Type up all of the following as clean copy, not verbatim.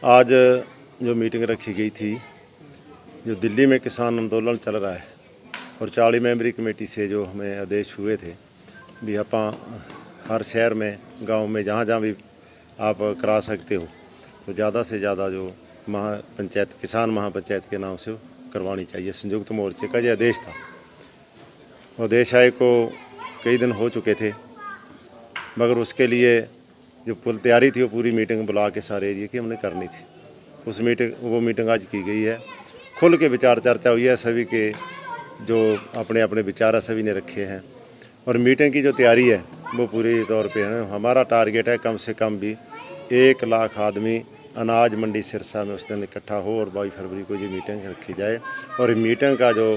आज जो मीटिंग रखी गई थी, जो दिल्ली में किसान आंदोलन चल रहा है और 40 मेंबरी कमेटी से जो हमें आदेश हुए थे भी आप हर शहर में, गांव में, जहां जहां भी आप करा सकते हो तो ज़्यादा से ज़्यादा जो महापंचायत, किसान महापंचायत के नाम से करवानी चाहिए। संयुक्त मोर्चे का ये आदेश था। आदेश आए को कई दिन हो चुके थे, मगर उसके लिए जो पूरी तैयारी थी वो पूरी मीटिंग बुला के सारे एरिए की हमने करनी थी। वो मीटिंग आज की गई है। खुल के विचार चर्चा हुई है, सभी के जो अपने अपने विचार है सभी ने रखे हैं और मीटिंग की जो तैयारी है वो पूरी तौर पे है। हमारा टारगेट है कम से कम भी 1 लाख आदमी अनाज मंडी सिरसा में उस दिन इकट्ठा हो और 22 फरवरी को ये मीटिंग रखी जाए। और मीटिंग का जो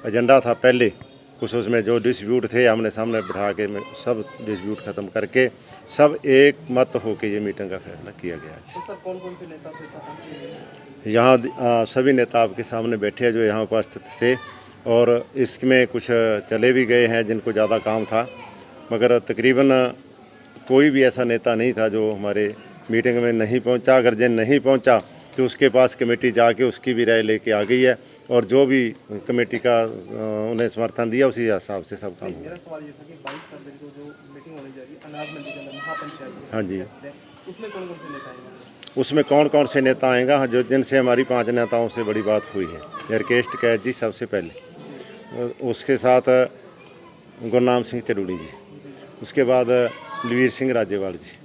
एजेंडा था, पहले कुछ उसमें जो डिस्प्यूट थे हमने सामने बिठा के सब डिस्प्यूट ख़त्म करके सब एक मत होकर ये मीटिंग का फैसला किया गया है। सर कौन से नेता सिरसा पहुंचे? यहाँ सभी नेता आपके सामने बैठे हैं जो यहाँ उपस्थित थे और इसमें कुछ चले भी गए हैं जिनको ज़्यादा काम था, मगर तकरीबन कोई भी ऐसा नेता नहीं था जो हमारे मीटिंग में नहीं पहुँचा। अगर जिन नहीं पहुँचा तो उसके पास कमेटी जाके उसकी भी राय लेके आ गई है और जो भी कमेटी का उन्हें समर्थन दिया उसी हिसाब से सब काम। मेरा सवाल ये था कि 22 फरवरी को जो मीटिंग होने जा रही है अनाज मंडी के अंदर महापंचायत, हाँ जी, उसमें कौन कौन से नेता आएंगे? उसमें कौन कौन से नेता आएगा जो जिनसे हमारी 5 नेताओं से बड़ी बात हुई है। यरकेश टिकैत जी सबसे पहले, उसके साथ गुरनाम सिंह चरूड़ी जी, उसके बाद लवीर सिंह राजेवाल जी,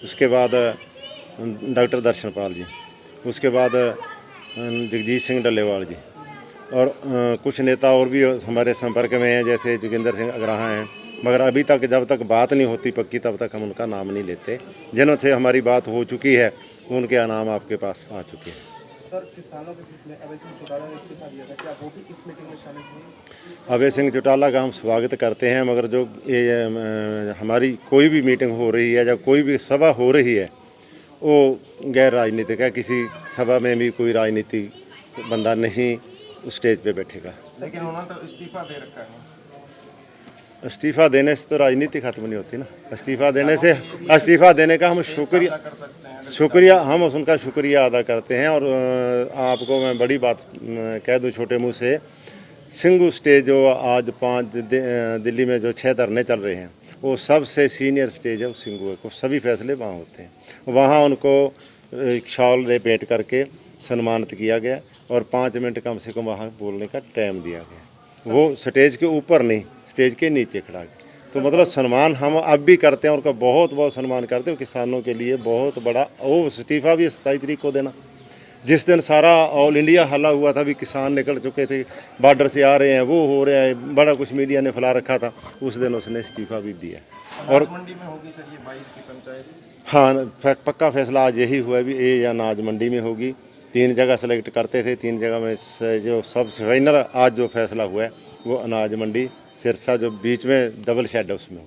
उसके बाद डॉक्टर दर्शनपाल जी, उसके बाद जगजीत सिंह डल्लेवाल जी और कुछ नेता और भी हमारे संपर्क में हैं जैसे जोगिंदर सिंह अग्राहा हैं, मगर अभी तक जब तक बात नहीं होती पक्की तब तक हम उनका नाम नहीं लेते। जिनसे हमारी बात हो चुकी है उनके नाम आपके पास आ चुके हैं। सर किसानों के हित में अभय सिंह चौटाला ने इस्तीफा दिया था, क्या वो भी इस मीटिंग में शामिल होंगे? अभय सिंह चौटाला का हम स्वागत करते हैं, मगर जो ये हमारी कोई भी मीटिंग हो रही है या कोई भी सभा हो रही है वो गैर राजनीतिक है। किसी सभा में भी कोई राजनीतिक बंदा नहीं उस स्टेज पे बैठेगा। लेकिन उन्होंने तो इस्तीफा दे रखा है। इस्तीफा देने से तो राजनीति खत्म नहीं होती ना। इस्तीफा देने का हम शुक्रिया हम उनका शुक्रिया अदा करते हैं। और आपको मैं बड़ी बात कह दूं छोटे मुंह से, सिंगू स्टेज जो आज 5 दिल्ली में जो 6 धरने चल रहे हैं वो सबसे सीनियर स्टेज है, वो सिंगू है को सभी फैसले वहाँ होते हैं। वहाँ उनको शॉल दे भेंट करके सम्मानित किया गया और 5 मिनट कम से कम वहाँ बोलने का टाइम दिया गया। वो स्टेज के ऊपर नहीं, स्टेज के नीचे खड़ा गया। तो मतलब सम्मान हम अब भी करते हैं, उनका बहुत बहुत सम्मान करते हैं। किसानों के लिए बहुत बड़ा वो इस्तीफा भी 27 तारीख को देना, जिस दिन सारा ऑल इंडिया हल्ला हुआ था भी किसान निकल चुके थे, बॉर्डर से आ रहे हैं, वो हो रहा है, बड़ा कुछ मीडिया ने फैला रखा था, उस दिन उसने इस्तीफा भी दिया। और मंडी में होगी सर ये 22 की पंचायत? हाँ, पक्का फैसला आज यही हुआ भी ये अनाज मंडी में होगी। 3 जगह सेलेक्ट करते थे, 3 जगह में जो सब फाइनल आज जो फैसला हुआ है वो अनाज मंडी सिरसा जो बीच में डबल शेड है उसमें।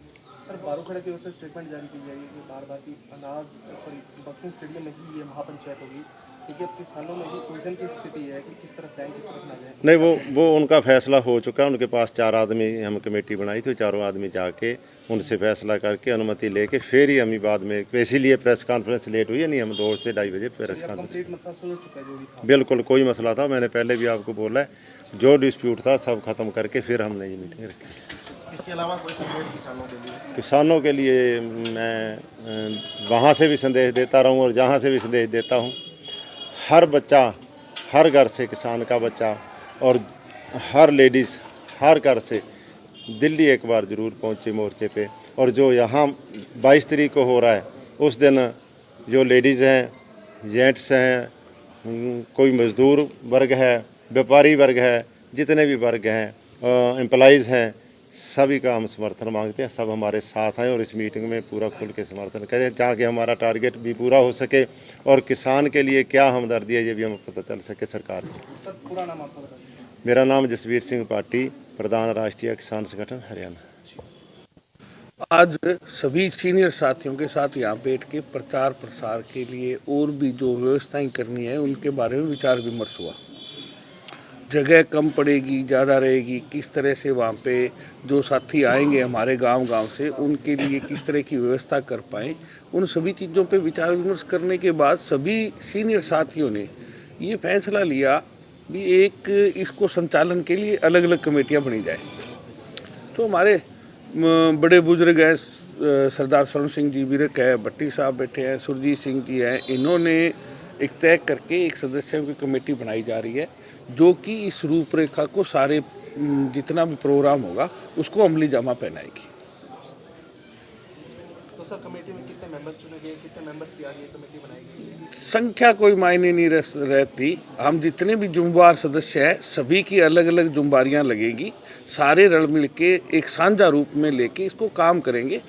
सर बारूखड़ा की ओर से स्टेटमेंट जारी की जाएगी कि बार की बक्सिंग स्टेडियम में ही ये महापंचायत होगी, क्योंकि अब किसानों में भी उलझन की स्थिति है कि किस तरफ जाएं किस तरफ ना जाएं। नहीं, वो उनका फैसला हो चुका है। उनके पास 4 आदमी हम कमेटी बनाई थी, चारों आदमी जाके उनसे फैसला करके अनुमति लेके फिर ही हम बाद में, इसीलिए प्रेस कॉन्फ्रेंस लेट हुई है, नहीं हम 2 से 2:30 बजे प्रेस कॉन्फ्रेंस। मसला सुलझ चुका है जो भी था? बिल्कुल कोई मसला था, मैंने पहले भी आपको बोला है, जो डिस्प्यूट था सब खत्म करके फिर हमने ये मीटिंग रखी। इसके अलावा कोई संदेश किसानों के लिए मैं वहाँ से भी संदेश देता रहूँ और जहाँ से भी संदेश देता हूँ। हर बच्चा, हर घर से किसान का बच्चा और हर लेडीज़ हर घर से दिल्ली एक बार ज़रूर पहुँचे मोर्चे पे। और जो यहाँ 22 तारीख को हो रहा है उस दिन जो लेडीज़ हैं, जेंट्स हैं, कोई मज़दूर वर्ग है, व्यापारी वर्ग है, जितने भी वर्ग हैं, एम्प्लॉइज़ हैं, सभी का हम समर्थन मांगते हैं। सब हमारे साथ हैं और इस मीटिंग में पूरा खुल के समर्थन करें ताकि हमारा टारगेट भी पूरा हो सके और किसान के लिए क्या हमदर्दी है ये भी हमें पता चल सके सरकार की। सर पूरा नाम आपका बता दीजिए। मेरा नाम जसवीर सिंह पाटी, प्रधान राष्ट्रीय किसान संगठन हरियाणा। आज सभी सीनियर साथियों के साथ यहाँ बैठ के प्रचार प्रसार के लिए और भी जो व्यवस्थाएं करनी है उनके बारे में विचार विमर्श हुआ। जगह कम पड़ेगी ज़्यादा रहेगी, किस तरह से वहाँ पे जो साथी आएंगे हमारे गांव से उनके लिए किस तरह की व्यवस्था कर पाएँ, उन सभी चीज़ों पे विचार विमर्श करने के बाद सभी सीनियर साथियों ने ये फैसला लिया भी एक इसको संचालन के लिए अलग अलग कमेटियाँ बनी जाए। तो हमारे बड़े बुजुर्ग हैं, सरदार स्वर्ण सिंह जी विरक है, भट्टी साहब बैठे हैं, सुरजीत सिंह जी हैं, इन्होंने एक तय करके एक सदस्यों की कमेटी बनाई जा रही है जो कि इस रूपरेखा को सारे जितना भी प्रोग्राम होगा उसको अमली जामा पहनाएगी। तो सर कमेटी में कितने मेंबर्स चुने गए, कितने मेंबर्स की आज ये कमेटी बनाई गई? संख्या कोई मायने नहीं रहती। हम जितने भी जुम्मेवार सदस्य हैं सभी की अलग अलग जुम्मेवारियाँ लगेगी, सारे रल मिल के एक साझा रूप में लेके इसको काम करेंगे।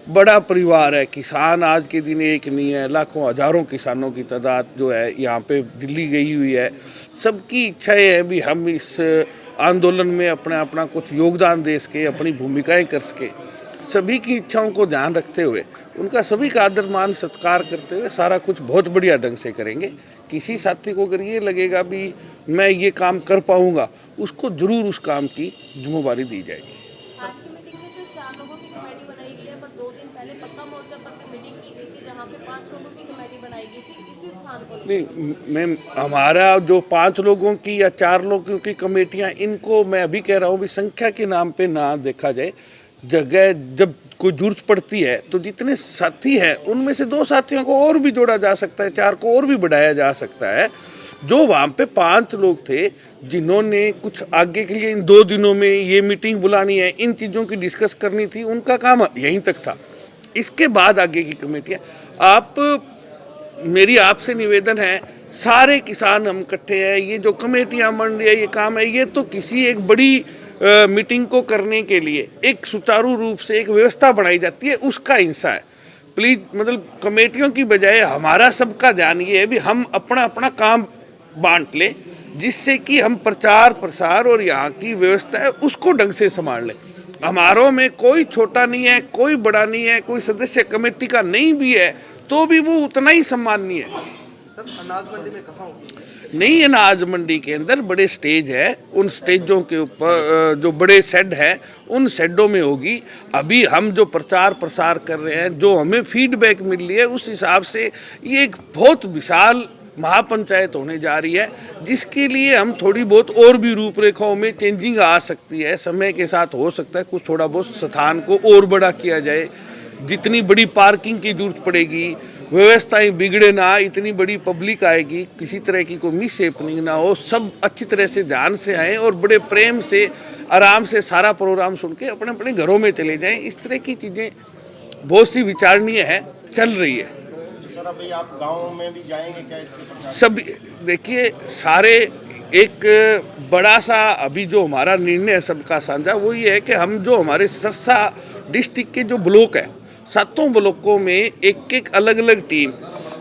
बड़ा परिवार है, किसान आज के दिन एक नहीं है, लाखों हजारों किसानों की तादाद जो है यहाँ पे दिल्ली गई हुई है। सबकी इच्छा है भी हम इस आंदोलन में अपना कुछ योगदान दे सके, अपनी भूमिकाएं कर सके। सभी की इच्छाओं को ध्यान रखते हुए उनका सभी का आदर मान सत्कार करते हुए सारा कुछ बहुत बढ़िया ढंग से करेंगे। किसी साथी को अगर ये लगेगा भी मैं ये काम कर पाऊंगा, उसको जरूर उस काम की जिम्मेवारी दी जाएगी। आज की मीटिंग में सिर्फ 4 लोगों की कमेटी बनाई गई है, पर 2 दिन पहले पक्का मोर्चा पर भी मीटिंग की गई थी जहां पे 5 लोगों की कमेटी बनाई गई थी इसी स्थान को लेकर। नहीं, मैं हमारा जो 5 लोगों की या 4 लोगों की कमेटियां, इनको मैं अभी कह रहा हूँ भी संख्या के नाम पे ना देखा जाए। जगह जब कोई जरूरत पड़ती है तो जितने साथी हैं उनमें से 2 साथियों को और भी जोड़ा जा सकता है, 4 को और भी बढ़ाया जा सकता है। जो वहाँ पे 5 लोग थे जिन्होंने कुछ आगे के लिए इन 2 दिनों में ये मीटिंग बुलानी है, इन चीज़ों की डिस्कस करनी थी, उनका काम यहीं तक था। इसके बाद आगे की कमेटियाँ, मेरी आपसे निवेदन है, सारे किसान हम इकट्ठे हैं, ये जो कमेटियाँ बन रही है, ये काम है, ये तो किसी एक बड़ी मीटिंग को करने के लिए एक सुचारू रूप से एक व्यवस्था बनाई जाती है, उसका हिस्सा है। प्लीज़ मतलब कमेटियों की बजाय हमारा सबका ध्यान ये है भी हम अपना काम बांट ले, जिससे कि हम प्रचार प्रसार और यहाँ की व्यवस्था है उसको ढंग से संभाल लें। हमारों में कोई छोटा नहीं है, कोई बड़ा नहीं है, कोई सदस्य कमेटी का नहीं भी है तो भी वो उतना ही सम्माननीय है। सर अनाज मंडी में कहाँ होगी? नहीं, अनाज मंडी के अंदर बड़े स्टेज है, उन स्टेजों के ऊपर जो बड़े शेड है उन शेडों में होगी। अभी हम जो प्रचार प्रसार कर रहे हैं, जो हमें फीडबैक मिल रही है, उस हिसाब से ये एक बहुत विशाल महापंचायत होने जा रही है, जिसके लिए हम थोड़ी बहुत और भी रूपरेखाओं में चेंजिंग आ सकती है। समय के साथ हो सकता है कुछ थोड़ा बहुत स्थान को और बड़ा किया जाए, जितनी बड़ी पार्किंग की जरूरत पड़ेगी, व्यवस्थाएं बिगड़े ना, इतनी बड़ी पब्लिक आएगी, किसी तरह की कोई मिसहैपनिंग ना हो, सब अच्छी तरह से ध्यान से आए और बड़े प्रेम से आराम से सारा प्रोग्राम सुन के अपने अपने घरों में चले जाएं। इस तरह की चीज़ें बहुत सी विचारणीय है, चल रही है। सर अभी आप गाँव में भी जाएंगे क्या इसके? सब देखिए, सारे एक बड़ा सा अभी जो हमारा निर्णय है सबका साझा, वो ये है कि हम जो हमारे सरसा डिस्ट्रिक्ट के जो ब्लॉक है, 7 ब्लॉकों में एक एक अलग अलग टीम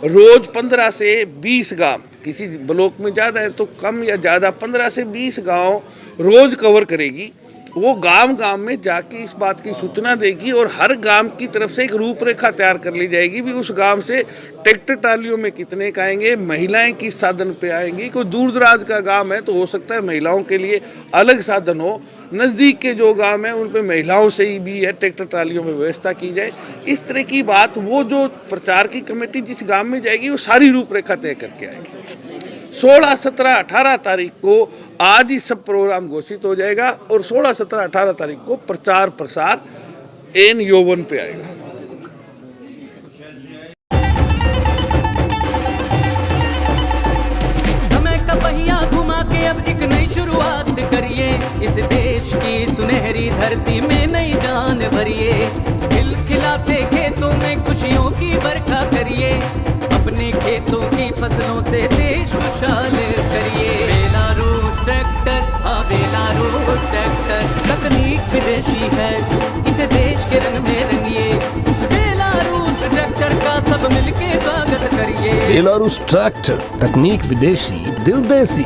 रोज 15 से 20 गांव, किसी ब्लॉक में ज़्यादा है तो कम या ज़्यादा 15 से 20 गांव रोज कवर करेगी। वो गांव में जाके इस बात की सूचना देगी और हर गांव की तरफ से एक रूपरेखा तैयार कर ली जाएगी भी उस गांव से ट्रैक्टर ट्रालियों में कितने का आएंगे, महिलाएं किस साधन पे आएंगी। कोई दूर दराज का गांव है तो हो सकता है महिलाओं के लिए अलग साधन हो, नज़दीक के जो गांव है उन पे महिलाओं से ही भी है ट्रैक्टर ट्रालियों में व्यवस्था की जाए। इस तरह की बात वो जो प्रचार की कमेटी जिस गाँव में जाएगी वो सारी रूपरेखा तय करके आएगी। 16, 17, 18 तारीख को आज ही सब प्रोग्राम घोषित हो जाएगा और 16, 17, 18 तारीख को प्रचार प्रसार एन यौवन पे आएगा। समय का पहिया घुमा के अब एक नई शुरुआत करिए, इस देश की सुनहरी धरती में नई जान भरिए, खिलखिलाते खेतों में खुशियों की बरखा करिए, अपने खेतों की फसलों से देश खुशहाल करिए। बेलारूस ट्रैक्टर, हाँ बेलारूस ट्रैक्टर, तकनीक विदेशी है, इसे देश के रंग में रंगिए, बेलारूस ट्रैक्टर का सब मिलके स्वागत करिए। बेलारूस ट्रैक्टर, तकनीक विदेशी, दिल देसी।